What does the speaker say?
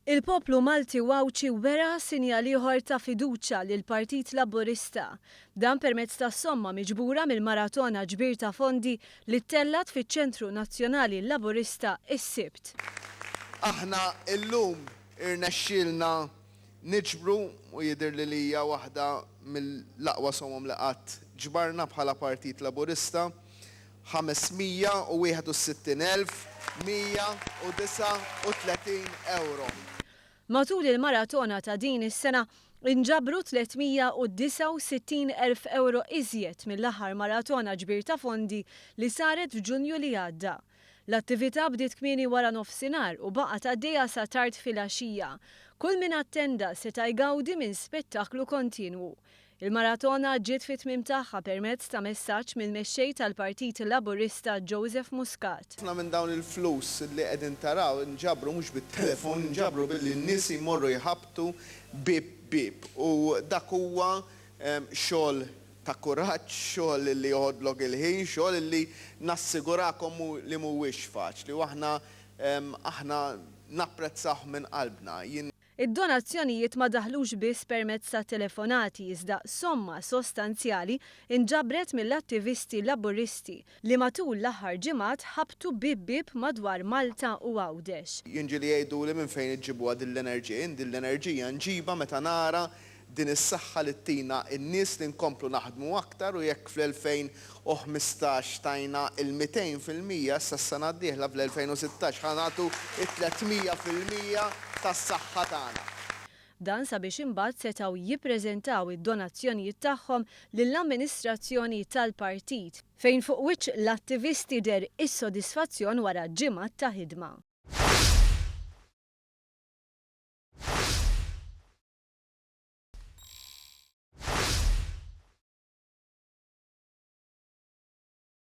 Il-poplu Malti Wawċi wera sinjal ieħor ta' fiduċja lill-Partit Laburista. Dan permezz ta' somma miġbura mill-maratona ġbir ta' fondi li ttellat fiċ-Ċentru Nazzjonali Laburista is-Sibt. Aħna illum irnexxielna niġbru u jidher li hija waħda mill-aqwa sommom li qatt ġbarna bħala Partit Laburista 561,139 euro. Matul il-maratona ta' din is-sena inġabru 369,000 euro iżjed mill-aħħar maratona ġbir ta' fondi li saret f'Ġunju li għadda. L-attività bdiet kmieni wara nofsinhar u baqgħet għaddejja sa tard filgħaxija. Kull min attenda seta' jgawdi minn spettaklu kontinwu. Il-maratona ġiet fit-tmiem tagħha permezz ta' messaġġ mill-mexxej tal-Partit Laburista Joseph Muscat. Ħafna minn dawn il-flus li qegħdin taraw inġabru mhux bit-telefon, inġabru billi n-nies jmorru jħabtu bib. U dak huwa xogħol ta' kuraġġ, xogħol li joħodlok il-ħin, xogħol li nassigurakom li mhuwiex faċli u aħna napprezzah minn qalbna. Id-donazzjonijiet ma daħlux biss permezz ta' telefonati iżda somma sostanzjali inġabret mill-attivisti laburisti li matul l-aħħar ġimgħat ħabtu bib madwar Malta u Għawdex. Jinġieli jgħiduli minn fejn iġġibuha din l-enerġija, din l-enerġija nġibha meta nara din is-saħħa li tina n-nies li nkomplu naħdmu aktar u jekk fl-2015 tajna il-200% sas-sena d-dieħla fl-2016 ħanatu il-300% tas-saħħa tagħna. Dan sabiex imbagħad setgħu jippreżentaw id-donazzjonijiet tagħhom lill-amministrazzjoni tal-partit fejn fuq wiċċ l-attivisti der is-sodisfazzjon wara ġimgħat ta' ħidma.